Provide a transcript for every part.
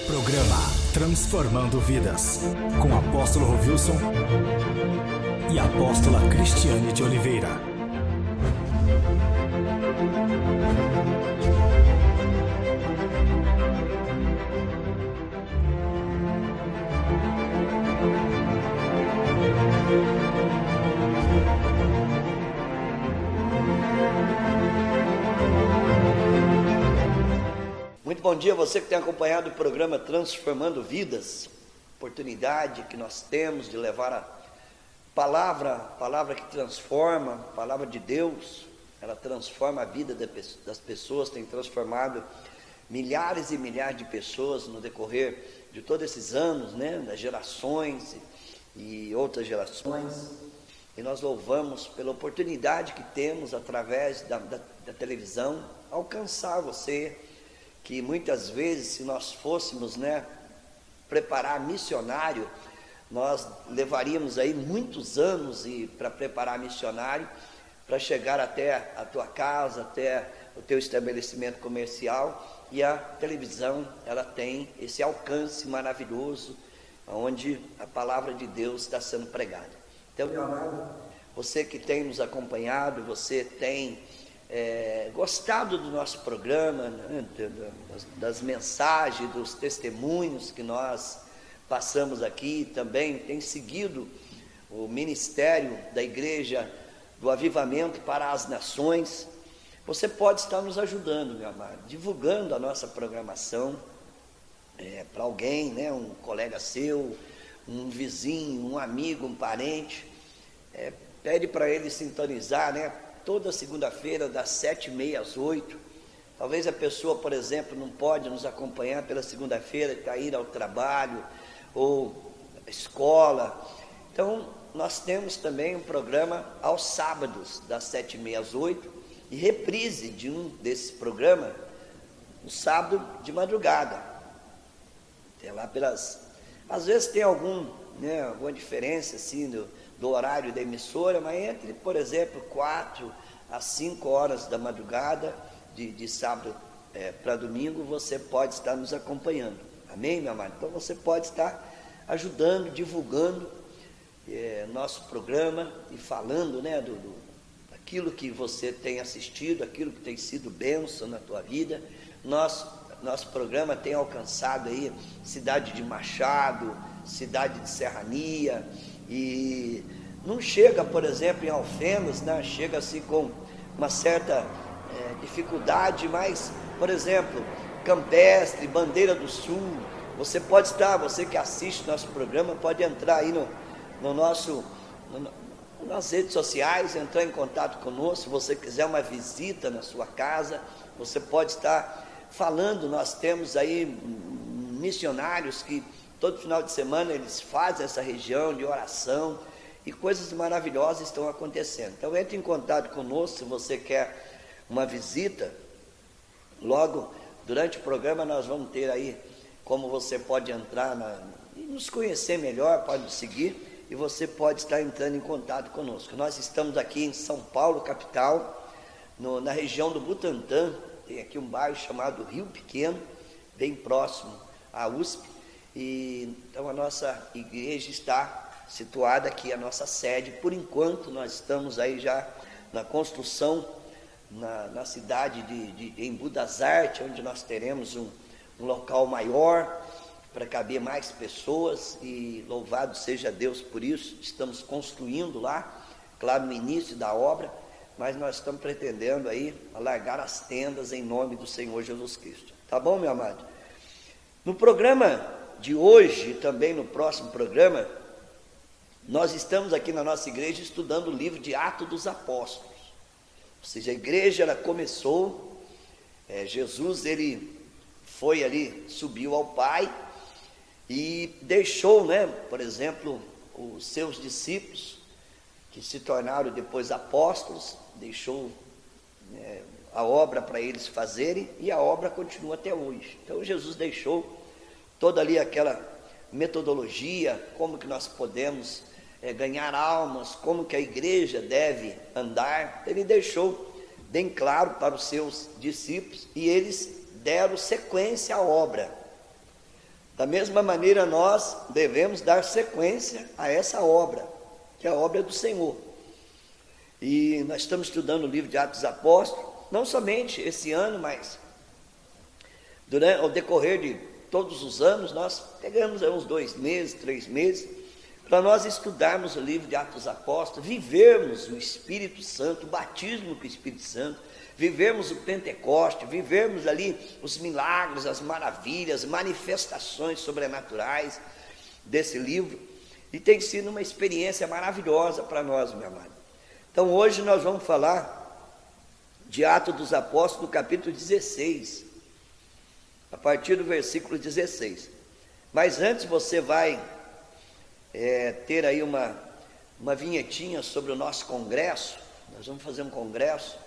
Programa Transformando Vidas, com apóstolo Wilson e apóstola Cristiane de Oliveira. Muito bom dia a você que tem acompanhado o programa Transformando Vidas, oportunidade que nós temos de levar a palavra que transforma, a palavra de Deus. Ela transforma a vida das pessoas, tem transformado milhares e milhares de pessoas no decorrer de todos esses anos, das gerações e outras gerações. E nós louvamos pela oportunidade que temos através da televisão, alcançar você, que muitas vezes, se nós fôssemos preparar missionário, nós levaríamos aí muitos anos para preparar missionário, para chegar até a tua casa, até o teu estabelecimento comercial. E a televisão, ela tem esse alcance maravilhoso, onde a palavra de Deus está sendo pregada. Então, meu amado, você que tem nos acompanhado, você tem gostado do nosso programa, das mensagens, dos testemunhos que nós passamos aqui, também tem seguido o ministério da Igreja do Avivamento para as Nações. Você pode estar nos ajudando, meu amado, divulgando a nossa programação para alguém, um colega seu, um vizinho, um amigo, um parente. Pede para ele sintonizar, toda segunda-feira, das 7h30 às 8h. Talvez a pessoa, por exemplo, não pode nos acompanhar pela segunda-feira, está indo ao trabalho ou à escola. Então, nós temos também um programa aos sábados, das 7h30 às 8h, e reprise de um desses programas no sábado de madrugada. Tem lá às vezes tem alguma diferença assim do horário da emissora, mas entre, por exemplo, 4 às 5 horas da madrugada, de sábado para domingo, você pode estar nos acompanhando. Amém, meu amado? Então você pode estar ajudando, divulgando nosso programa e falando daquilo que você tem assistido, aquilo que tem sido bênção na tua vida. Nosso programa tem alcançado aí cidade de Machado, cidade de Serrania, e não chega, por exemplo, em Alfenas, chega assim com uma certa dificuldade, mas, por exemplo, Campestre, Bandeira do Sul, você pode estar, você que assiste nosso programa, pode entrar aí nas redes sociais, entrar em contato conosco. Se você quiser uma visita na sua casa, você pode estar falando. Nós temos aí missionários que todo final de semana eles fazem essa região de oração, e coisas maravilhosas estão acontecendo. Então entre em contato conosco se você quer uma visita. Logo durante o programa nós vamos ter aí como você pode entrar e nos conhecer melhor, pode nos seguir, e você pode estar entrando em contato conosco. Nós estamos aqui em São Paulo, capital, na região do Butantã. Tem aqui um bairro chamado Rio Pequeno, bem próximo à USP. E então a nossa igreja está situada aqui, a nossa sede. Por enquanto nós estamos aí já na construção na cidade de Embu das Artes, onde nós teremos um local maior para caber mais pessoas, e louvado seja Deus por isso. Estamos construindo lá, claro, no início da obra, mas nós estamos pretendendo aí alargar as tendas em nome do Senhor Jesus Cristo. Tá bom, meu amado? No programa de hoje, e também no próximo programa, nós estamos aqui na nossa igreja estudando o livro de Atos dos Apóstolos. Ou seja, a igreja ela começou, Jesus ele foi ali, subiu ao Pai e deixou, por exemplo, os seus discípulos, que se tornaram depois apóstolos, deixou a obra para eles fazerem, e a obra continua até hoje. Então Jesus deixou toda ali aquela metodologia, como que nós podemos ganhar almas, como que a igreja deve andar. Ele deixou bem claro para os seus discípulos, e eles deram sequência à obra. Da mesma maneira, nós devemos dar sequência a essa obra, que é a obra do Senhor. E nós estamos estudando o livro de Atos dos Apóstolos, não somente esse ano, mas ao decorrer de todos os anos, nós pegamos uns 2 meses, 3 meses, para nós estudarmos o livro de Atos dos Apóstolos, vivermos o Espírito Santo, o batismo com o Espírito Santo, vivermos o Pentecoste, vivermos ali os milagres, as maravilhas, manifestações sobrenaturais desse livro, e tem sido uma experiência maravilhosa para nós, meu amado. Então hoje nós vamos falar de Atos dos Apóstolos, no capítulo 16, a partir do versículo 16. Mas antes você vai ter aí uma vinhetinha sobre o nosso congresso. Nós vamos fazer um congresso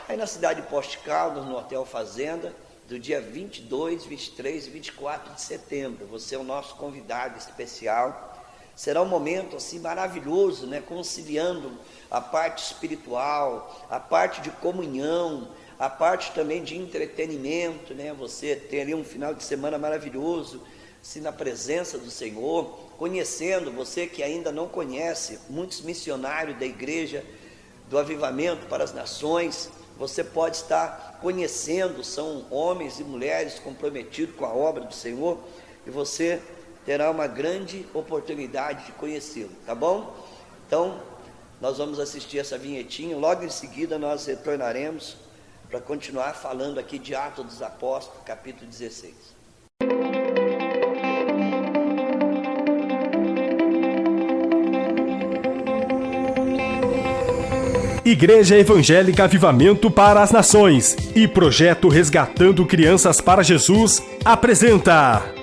aí na cidade de Poste Caldas, no Hotel Fazenda, do dia 22, 23 e 24 de setembro. Você é o nosso convidado especial. Será um momento assim maravilhoso, né? Conciliando a parte espiritual, a parte de comunhão, a parte também de entretenimento, né? Você ter ali um final de semana maravilhoso, assim, na presença do Senhor, conhecendo, você que ainda não conhece, muitos missionários da igreja do Avivamento para as Nações, você pode estar conhecendo, são homens e mulheres comprometidos com a obra do Senhor, e você terá uma grande oportunidade de conhecê-lo, tá bom? Então, nós vamos assistir essa vinhetinha, logo em seguida nós retornaremos para continuar falando aqui de Atos dos Apóstolos, capítulo 16. Igreja Evangélica Avivamento para as Nações e Projeto Resgatando Crianças para Jesus apresenta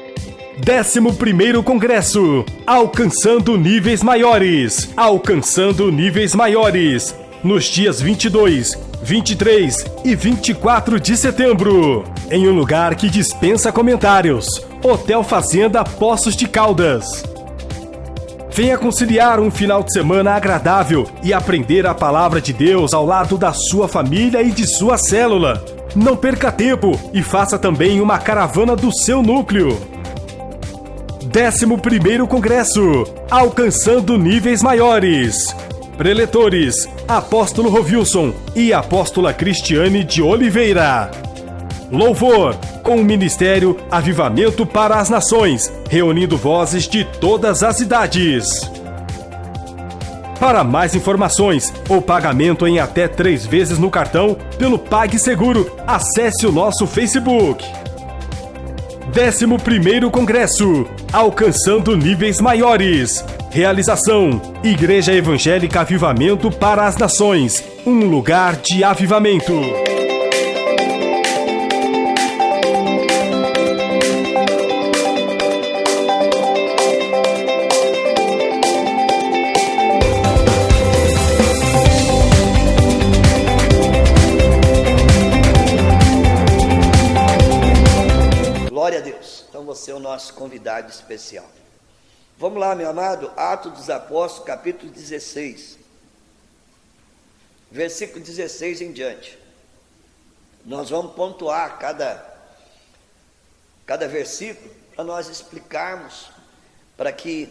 11º Congresso Alcançando Níveis Maiores. Alcançando Níveis Maiores, nos dias 22, 23 e 24 de setembro, em um lugar que dispensa comentários, Hotel Fazenda Poços de Caldas. Venha conciliar um final de semana agradável e aprender a palavra de Deus ao lado da sua família e de sua célula. Não perca tempo e faça também uma caravana do seu núcleo. 11º Congresso Alcançando Níveis Maiores. Preletores: Apóstolo Rovilson e Apóstola Cristiane de Oliveira. Louvor, com o Ministério Avivamento para as Nações, reunindo vozes de todas as idades. Para mais informações ou pagamento em até 3 vezes no cartão pelo PagSeguro, acesse o nosso Facebook. 11º Congresso Alcançando Níveis Maiores. Realização: Igreja Evangélica Avivamento para as Nações, um lugar de avivamento. Glória a Deus. Então você é o nosso convidado especial. Vamos lá, meu amado, Atos dos Apóstolos, capítulo 16, versículo 16 em diante. Nós vamos pontuar cada versículo para nós explicarmos, para que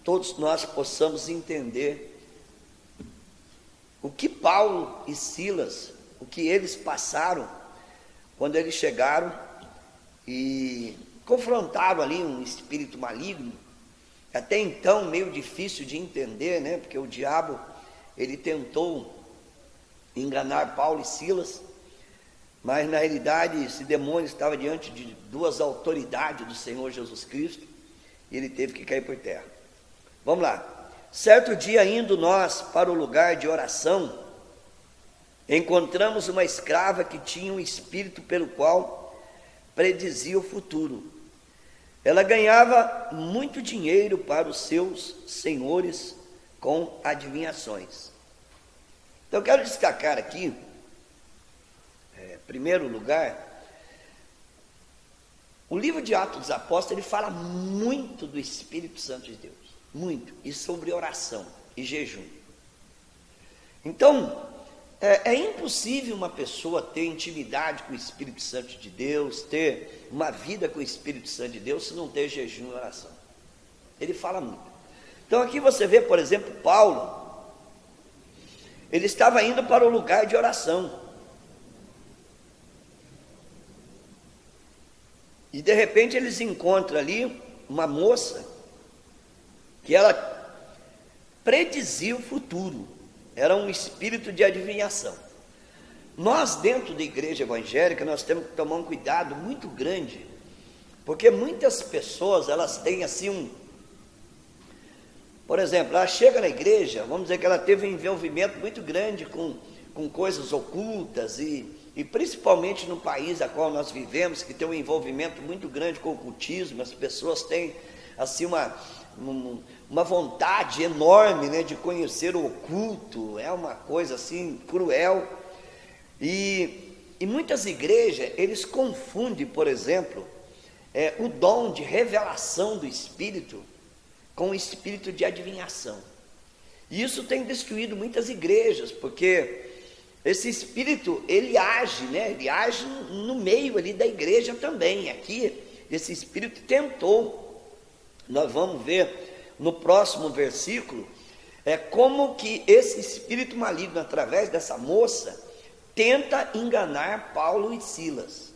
todos nós possamos entender o que Paulo e Silas, o que eles passaram quando eles chegaram e confrontaram ali um espírito maligno. Até então meio difícil de entender, né? Porque o diabo, ele tentou enganar Paulo e Silas, mas na realidade esse demônio estava diante de 2 autoridades do Senhor Jesus Cristo, e ele teve que cair por terra. Vamos lá. Certo dia, indo nós para o lugar de oração, encontramos uma escrava que tinha um espírito pelo qual predizia o futuro. Ela ganhava muito dinheiro para os seus senhores com adivinhações. Então eu quero destacar aqui, em primeiro lugar, o livro de Atos dos Apóstolos, ele fala muito do Espírito Santo de Deus, muito, e sobre oração e jejum. Então, É impossível uma pessoa ter intimidade com o Espírito Santo de Deus, ter uma vida com o Espírito Santo de Deus, se não ter jejum e oração. Ele fala muito. Então aqui você vê, por exemplo, Paulo, ele estava indo para o lugar de oração. E de repente eles encontram ali uma moça que ela predizia o futuro. Era um espírito de adivinhação. Nós, dentro da igreja evangélica, nós temos que tomar um cuidado muito grande, porque muitas pessoas, elas têm assim por exemplo, ela chega na igreja, vamos dizer que ela teve um envolvimento muito grande com coisas ocultas e principalmente no país a qual nós vivemos, que tem um envolvimento muito grande com o ocultismo, as pessoas têm assim uma vontade enorme, né, de conhecer o oculto, é uma coisa assim cruel, e muitas igrejas, eles confundem, por exemplo, o dom de revelação do Espírito com o espírito de adivinhação. E isso tem destruído muitas igrejas, porque esse espírito, ele age, né? Ele age no meio ali da igreja também. Aqui, esse espírito tentou, nós vamos ver no próximo versículo, como que esse espírito maligno, através dessa moça, tenta enganar Paulo e Silas.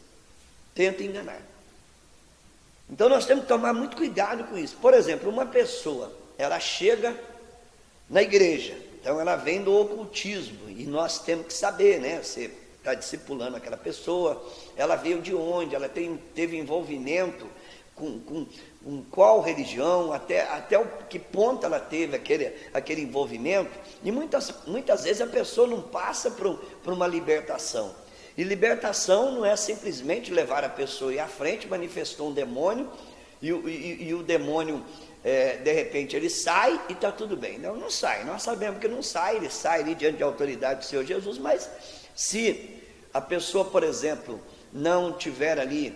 Tenta enganar. Então nós temos que tomar muito cuidado com isso. Por exemplo, uma pessoa, ela chega na igreja, então ela vem do ocultismo, e nós temos que saber, né? Você está discipulando aquela pessoa, ela veio de onde, ela teve envolvimento com qual religião, até o que ponto ela teve aquele envolvimento, e muitas vezes a pessoa não passa por uma libertação. E libertação não é simplesmente levar a pessoa à frente, manifestou um demônio, e o demônio, de repente, ele sai e está tudo bem. Não sai, nós sabemos que não sai, ele sai ali diante da autoridade do Senhor Jesus, mas se a pessoa, por exemplo, não tiver ali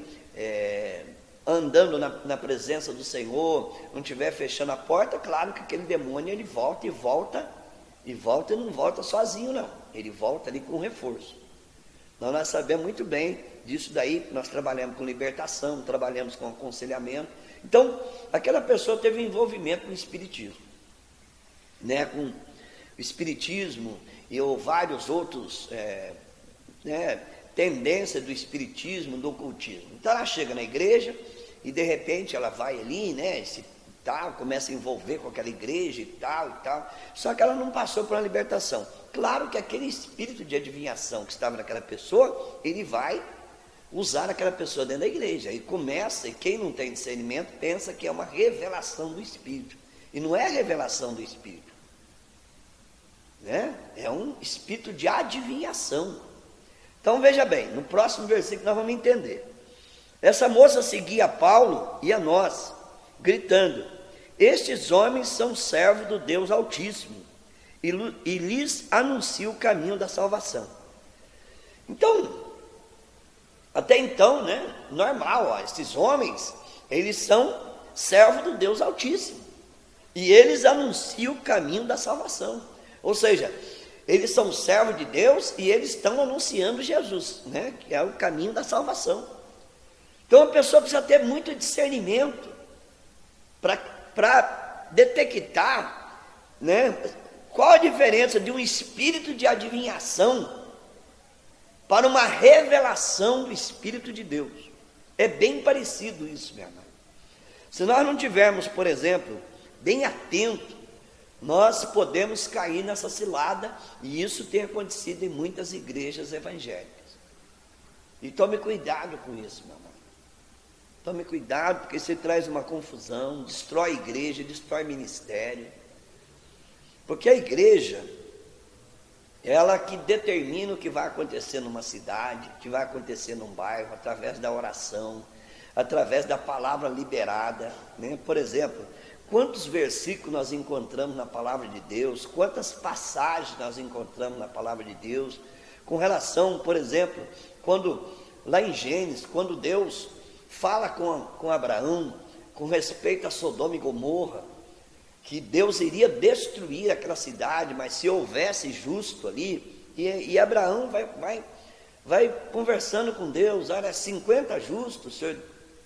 andando na presença do Senhor, não estiver fechando a porta, claro que aquele demônio ele volta e não volta sozinho não, ele volta ali com reforço. Nós sabemos muito bem disso daí, nós trabalhamos com libertação, trabalhamos com aconselhamento. Então, aquela pessoa teve envolvimento no espiritismo, né, com o espiritismo ou vários outros tendências do espiritismo, do ocultismo. Então ela chega na igreja e de repente ela vai ali, né, começa a envolver com aquela igreja e tal, só que ela não passou por uma libertação. Claro que aquele espírito de adivinhação que estava naquela pessoa, ele vai usar aquela pessoa dentro da igreja, e começa, e quem não tem discernimento pensa que é uma revelação do Espírito, e não é a revelação do Espírito, né? É um espírito de adivinhação. Então veja bem, no próximo versículo nós vamos entender. Essa moça seguia a Paulo e a nós, gritando: estes homens são servos do Deus Altíssimo, e lhes anuncia o caminho da salvação. Então, até então, né, normal, esses homens, eles são servos do Deus Altíssimo, e eles anunciam o caminho da salvação, ou seja, eles são servos de Deus e eles estão anunciando Jesus, né, que é o caminho da salvação. Então a pessoa precisa ter muito discernimento para detectar, né, qual a diferença de um espírito de adivinhação para uma revelação do Espírito de Deus. É bem parecido isso, meu irmão. Se nós não tivermos, por exemplo, bem atento, nós podemos cair nessa cilada, e isso tem acontecido em muitas igrejas evangélicas. E tome cuidado com isso, meu irmão. Tome cuidado, porque isso traz uma confusão, destrói a igreja, destrói ministério. Porque a igreja, ela que determina o que vai acontecer numa cidade, o que vai acontecer num bairro, através da oração, através da palavra liberada, né? Por exemplo, quantos versículos nós encontramos na palavra de Deus, quantas passagens nós encontramos na palavra de Deus, com relação, por exemplo, quando lá em Gênesis, quando Deus fala com Abraão, com respeito a Sodoma e Gomorra, que Deus iria destruir aquela cidade, mas se houvesse justo ali, E Abraão vai conversando com Deus. Olha, 50 justos, o Senhor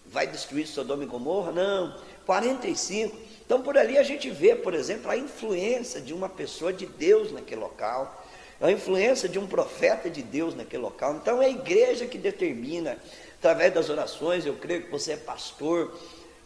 vai destruir Sodoma e Gomorra? Não, 45. Então por ali a gente vê, por exemplo, a influência de uma pessoa de Deus naquele local, a influência de um profeta de Deus naquele local. Então é a igreja que determina, através das orações. Eu creio que você é pastor,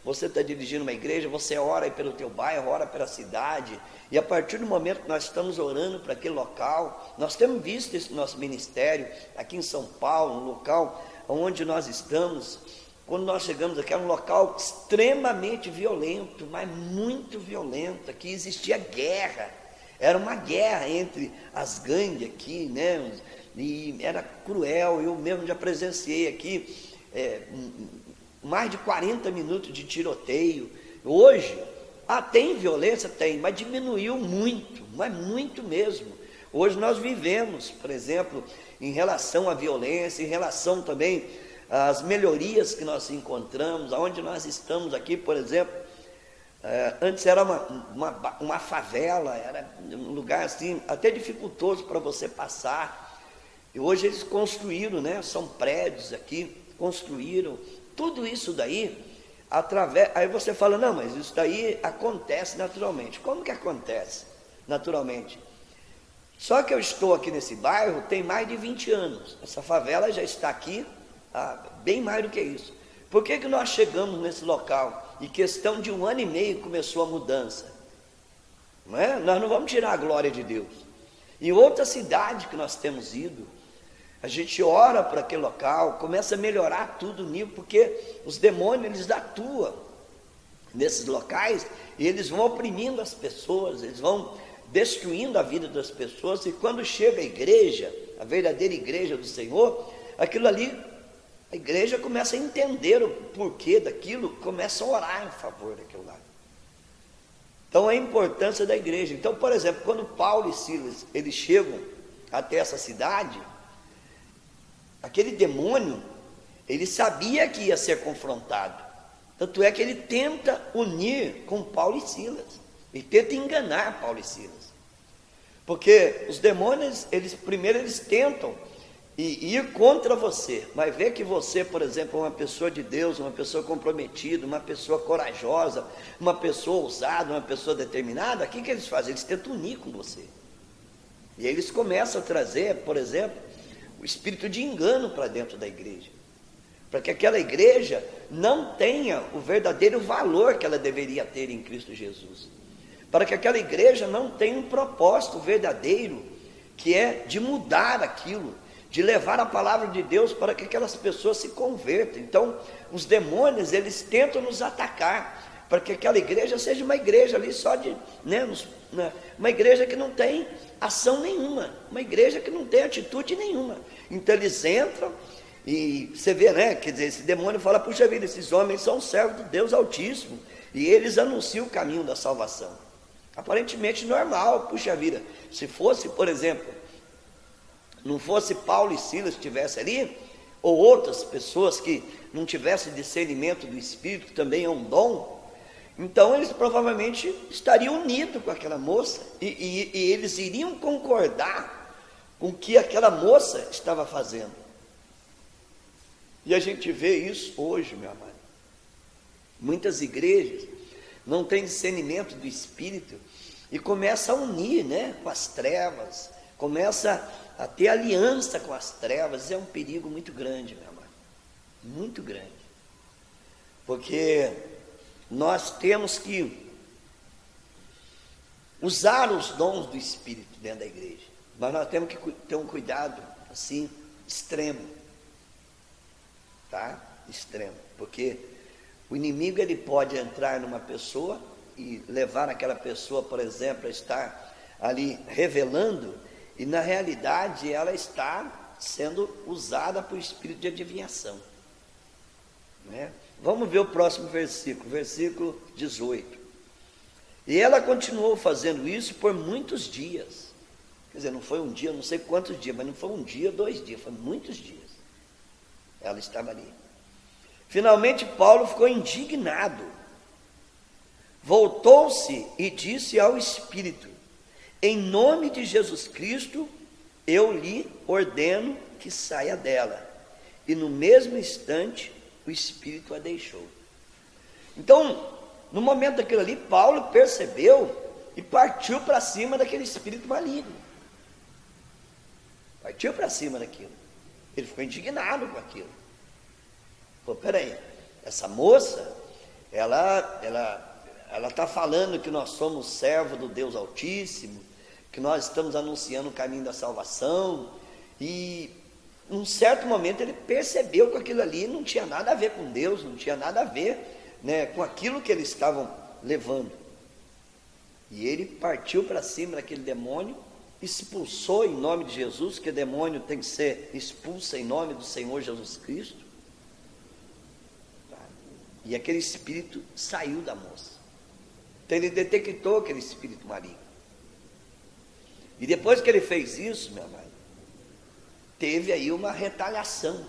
você está dirigindo uma igreja, você ora aí pelo teu bairro, ora pela cidade, e a partir do momento que nós estamos orando para aquele local, nós temos visto esse nosso ministério aqui em São Paulo, um local onde nós estamos. Quando nós chegamos aqui, era um local extremamente violento, mas muito violento. Aqui existia guerra, era uma guerra entre as gangues aqui, né? E era cruel. Eu mesmo já presenciei aqui mais de 40 minutos de tiroteio. Hoje, tem violência? Tem, mas diminuiu muito, mas muito mesmo. Hoje nós vivemos, por exemplo, em relação à violência, em relação também as melhorias que nós encontramos, aonde nós estamos aqui, por exemplo, antes era uma favela, era um lugar assim, até dificultoso para você passar, e hoje eles construíram, né? São prédios aqui, construíram, tudo isso daí, aí você fala, não, mas isso daí acontece naturalmente. Como que acontece naturalmente? Só que eu estou aqui nesse bairro tem mais de 20 anos, essa favela já está aqui, bem mais do que isso. Por que nós chegamos nesse local? Em questão de 1 ano e meio começou a mudança, não é? Nós não vamos tirar a glória de Deus. Em outra cidade que nós temos ido, a gente ora para aquele local, começa a melhorar tudo nisso, porque os demônios, eles atuam nesses locais, e eles vão oprimindo as pessoas, eles vão destruindo a vida das pessoas, e quando chega a igreja, a verdadeira igreja do Senhor, aquilo ali, a igreja começa a entender o porquê daquilo, começa a orar em favor daquilo lá. Então a importância da igreja. Então, por exemplo, quando Paulo e Silas, eles chegam até essa cidade, aquele demônio, ele sabia que ia ser confrontado. Tanto é que ele tenta unir com Paulo e Silas. Ele tenta enganar Paulo e Silas. Porque os demônios, primeiro eles tentam ir contra você, mas vê que você, por exemplo, é uma pessoa de Deus, uma pessoa comprometida, uma pessoa corajosa, uma pessoa ousada, uma pessoa determinada. O que eles fazem? Eles tentam unir com você. E eles começam a trazer, por exemplo, o espírito de engano para dentro da igreja, para que aquela igreja não tenha o verdadeiro valor que ela deveria ter em Cristo Jesus, para que aquela igreja não tenha um propósito verdadeiro, que é de mudar aquilo, de levar a palavra de Deus para que aquelas pessoas se convertam. Então, os demônios, eles tentam nos atacar, para que aquela igreja seja uma igreja ali só de, né, uma igreja que não tem ação nenhuma, uma igreja que não tem atitude nenhuma. Então eles entram e você vê, né, quer dizer, esse demônio fala, puxa vida, esses homens são servos do Deus Altíssimo, e eles anunciam o caminho da salvação. Aparentemente normal, puxa vida, se fosse, por exemplo, não fosse Paulo e Silas que estivessem ali, ou outras pessoas que não tivessem discernimento do Espírito, que também é um dom, então eles provavelmente estariam unidos com aquela moça, e eles iriam concordar com o que aquela moça estava fazendo. E a gente vê isso hoje, meu amado. Muitas igrejas não têm discernimento do Espírito e começam a unir, né, com as trevas, começa a ter aliança com as trevas. É um perigo muito grande, meu amado, muito grande, porque nós temos que usar os dons do Espírito dentro da igreja, mas nós temos que ter um cuidado assim extremo, tá? Extremo, porque o inimigo, ele pode entrar numa pessoa e levar aquela pessoa, por exemplo, a estar ali revelando, e na realidade ela está sendo usada por espírito de adivinhação, né? Vamos ver o próximo versículo, versículo 18. E ela continuou fazendo isso por muitos dias. Quer dizer, não foi um dia, não sei quantos dias, mas não foi um dia, 2 dias, foi muitos dias. Ela estava ali. Finalmente Paulo ficou indignado. Voltou-se e disse ao Espírito: em nome de Jesus Cristo, eu lhe ordeno que saia dela. E no mesmo instante, o Espírito a deixou. Então, no momento daquilo ali, Paulo percebeu e partiu para cima daquele espírito maligno. Partiu para cima daquilo. Ele ficou indignado com aquilo. Pô, peraí, essa moça, ela está falando que nós somos servos do Deus Altíssimo, que nós estamos anunciando o caminho da salvação, e num certo momento ele percebeu que aquilo ali não tinha nada a ver com Deus, não tinha nada a ver, né, com aquilo que eles estavam levando. E ele partiu para cima daquele demônio, expulsou em nome de Jesus, que o demônio tem que ser expulso em nome do Senhor Jesus Cristo. E aquele espírito saiu da moça. Então ele detectou aquele espírito maligno. E depois que ele fez isso, meu amado, teve aí uma retaliação.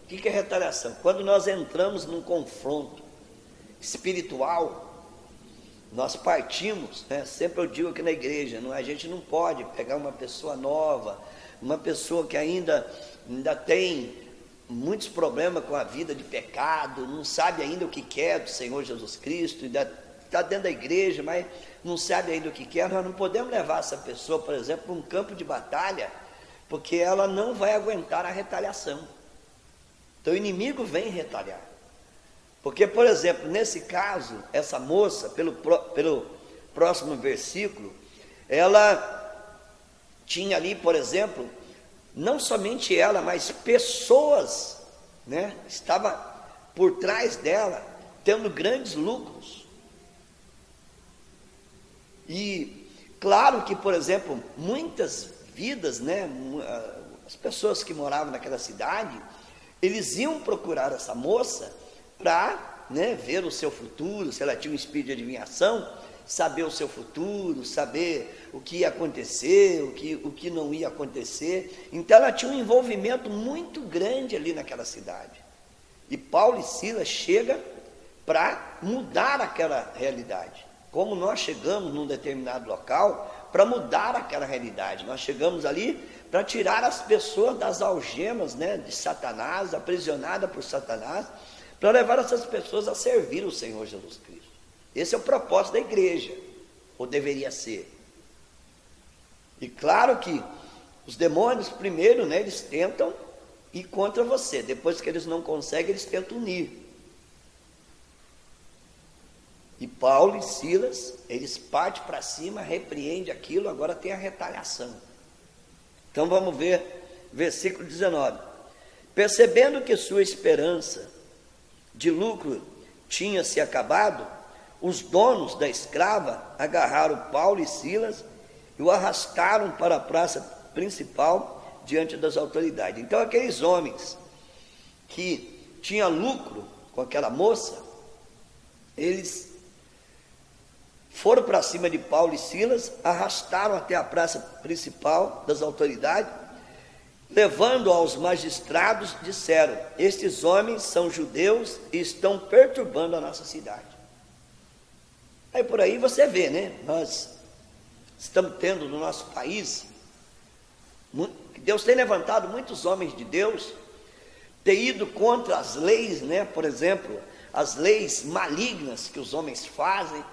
O que é retaliação? Quando nós entramos num confronto espiritual, nós partimos, né? Sempre eu digo aqui na igreja, a gente não pode pegar uma pessoa nova, uma pessoa que ainda tem muitos problemas com a vida de pecado, não sabe ainda o que quer do Senhor Jesus Cristo, ainda está dentro da igreja, mas não sabe ainda o que quer. Nós não podemos levar essa pessoa, por exemplo, para um campo de batalha, porque ela não vai aguentar a retaliação. Então o inimigo vem retalhar. Porque, por exemplo, nesse caso, essa moça, pelo próximo versículo, ela tinha ali, por exemplo, não somente ela, mas pessoas, né, estavam por trás dela, tendo grandes lucros. E claro que, por exemplo, muitas vidas, né, as pessoas que moravam naquela cidade, eles iam procurar essa moça para, né, ver o seu futuro, se ela tinha um espírito de adivinhação, saber o seu futuro, saber o que ia acontecer, o que não ia acontecer. Então ela tinha um envolvimento muito grande ali naquela cidade. E Paulo e Silas chegam para mudar aquela realidade. Como nós chegamos num determinado local para mudar aquela realidade. Nós chegamos ali para tirar as pessoas das algemas, né, de Satanás, aprisionadas por Satanás, para levar essas pessoas a servir o Senhor Jesus Cristo. Esse é o propósito da igreja, ou deveria ser. E claro que os demônios primeiro, né, eles tentam ir contra você, depois que eles não conseguem, eles tentam unir. E Paulo e Silas, eles partem para cima, repreendem aquilo, agora tem a retaliação. Então vamos ver, versículo 19. Percebendo que sua esperança de lucro tinha se acabado, os donos da escrava agarraram Paulo e Silas e o arrastaram para a praça principal diante das autoridades. Então aqueles homens que tinham lucro com aquela moça, eles foram para cima de Paulo e Silas, arrastaram até a praça principal das autoridades, levando aos magistrados, disseram: estes homens são judeus e estão perturbando a nossa cidade. Aí por aí você vê, né? Nós estamos tendo no nosso país, Deus tem levantado muitos homens de Deus, tem ido contra as leis, né? Por exemplo, as leis malignas que os homens fazem.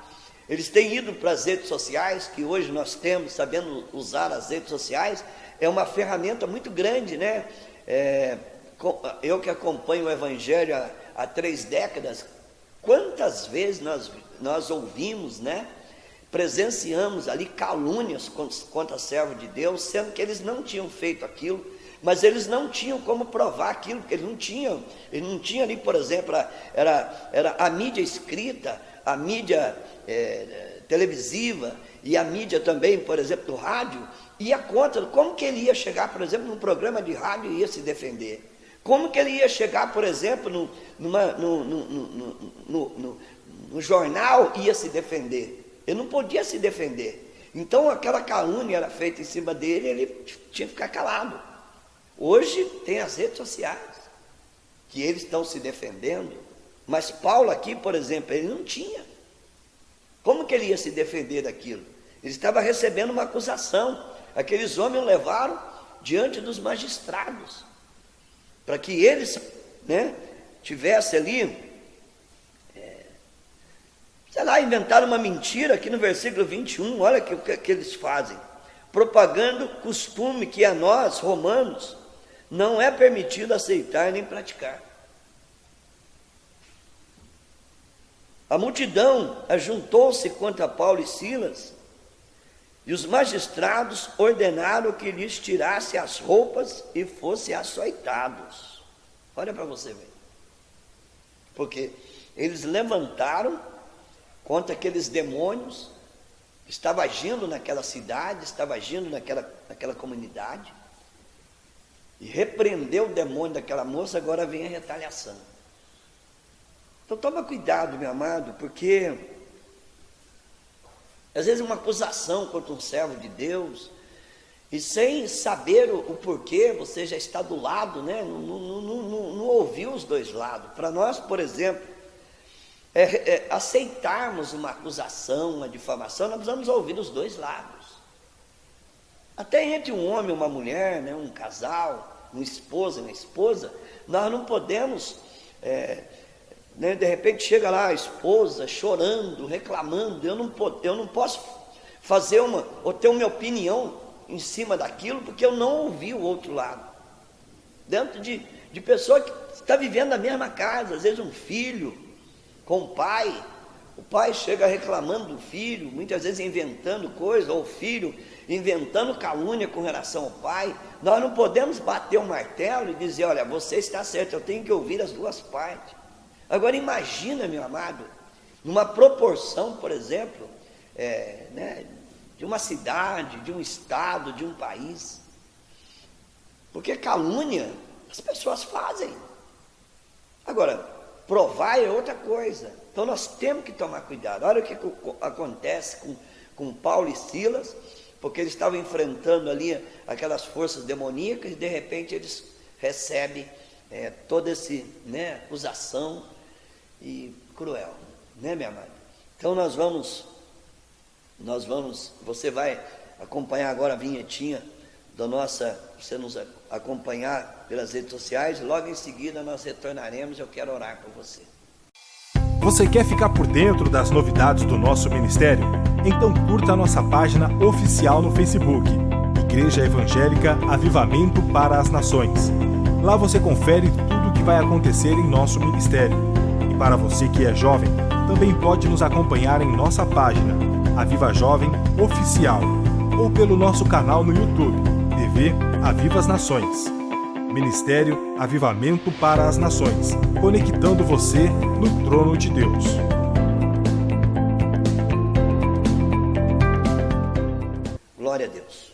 Eles têm ido para as redes sociais, que hoje nós temos, sabendo usar as redes sociais, é uma ferramenta muito grande, né? Eu que acompanho o Evangelho há 3 décadas, quantas vezes nós ouvimos, né? Presenciamos ali calúnias contra servos de Deus, sendo que eles não tinham feito aquilo, mas eles não tinham como provar aquilo, porque eles não tinham ali, por exemplo, era a mídia escrita, a mídia televisiva e a mídia também, por exemplo, do rádio, ia contra. Como que ele ia chegar, por exemplo, num programa de rádio e ia se defender? Como que ele ia chegar, por exemplo, no jornal e ia se defender? Ele não podia se defender. Então aquela calúnia era feita em cima dele, ele tinha que ficar calado. Hoje tem as redes sociais, que eles estão se defendendo, mas Paulo aqui, por exemplo, ele não tinha. Como que ele ia se defender daquilo? Ele estava recebendo uma acusação. Aqueles homens o levaram diante dos magistrados, para que eles, tivessem ali, sei lá, inventaram uma mentira aqui no versículo 21, olha o que eles fazem, propagando costume que a nós, romanos, não é permitido aceitar nem praticar. A multidão ajuntou-se contra Paulo e Silas, e os magistrados ordenaram que lhes tirasse as roupas e fossem açoitados. Olha para você ver. Porque eles levantaram contra aqueles demônios que estavam agindo naquela cidade, estavam agindo naquela comunidade, e repreendeu o demônio daquela moça. Agora vem a retaliação. Então toma cuidado, meu amado, porque às vezes uma acusação contra um servo de Deus, e sem saber o porquê, você já está do lado, não ouviu os dois lados. Para nós, por exemplo, aceitarmos uma acusação, uma difamação, nós precisamos ouvir os dois lados. Até entre um homem e uma mulher, um casal, um esposo e uma esposa, nós não podemos, de repente chega lá a esposa chorando, reclamando, eu não posso fazer ou ter uma opinião em cima daquilo, porque eu não ouvi o outro lado. Dentro de pessoa que está vivendo na mesma casa, às vezes um filho com o pai chega reclamando do filho, muitas vezes inventando coisa, ou o filho inventando calúnia com relação ao pai. Nós não podemos bater o martelo e dizer, olha, você está certo, eu tenho que ouvir as duas partes. Agora imagina, meu amado, numa proporção, por exemplo, de uma cidade, de um estado, de um país. Porque calúnia as pessoas fazem. Agora, provar é outra coisa. Então nós temos que tomar cuidado. Olha o que acontece com Paulo e Silas, porque eles estavam enfrentando ali aquelas forças demoníacas, e de repente eles recebem toda essa acusação e cruel, minha amada? Então nós vamos, você vai acompanhar agora a vinhetinha você nos acompanhar pelas redes sociais, logo em seguida nós retornaremos. Eu quero orar por você. Você quer ficar por dentro das novidades do nosso ministério? Então curta a nossa página oficial no Facebook, Igreja Evangélica Avivamento para as Nações. Lá você confere tudo o que vai acontecer em nosso ministério. E para você que é jovem, também pode nos acompanhar em nossa página, Aviva Jovem Oficial, ou pelo nosso canal no YouTube, TV Aviva as Nações. Ministério Avivamento para as Nações, conectando você no trono de Deus. Glória a Deus.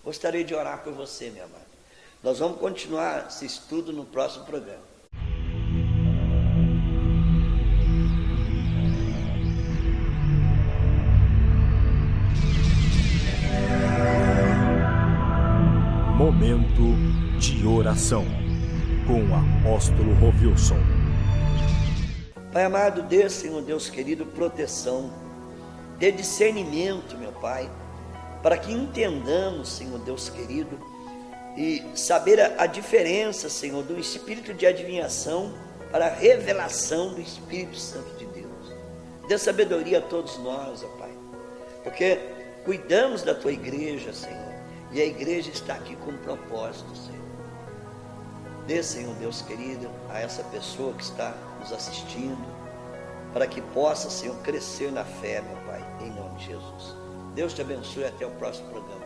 Gostaria de orar por você, meu amado. Nós vamos continuar esse estudo no próximo programa. Momento de oração com o apóstolo Rovilson. Pai amado, dê, Senhor Deus querido, proteção, dê discernimento, meu Pai, para que entendamos, Senhor Deus querido, e saber a diferença, Senhor, do espírito de adivinhação para a revelação do Espírito Santo de Deus. Dê sabedoria a todos nós, ó Pai, porque cuidamos da Tua igreja, Senhor, e a igreja está aqui com um propósito, Senhor. Dê, Senhor Deus querido, a essa pessoa que está nos assistindo, para que possa, Senhor, crescer na fé, meu Pai, em nome de Jesus. Deus te abençoe, até o próximo programa.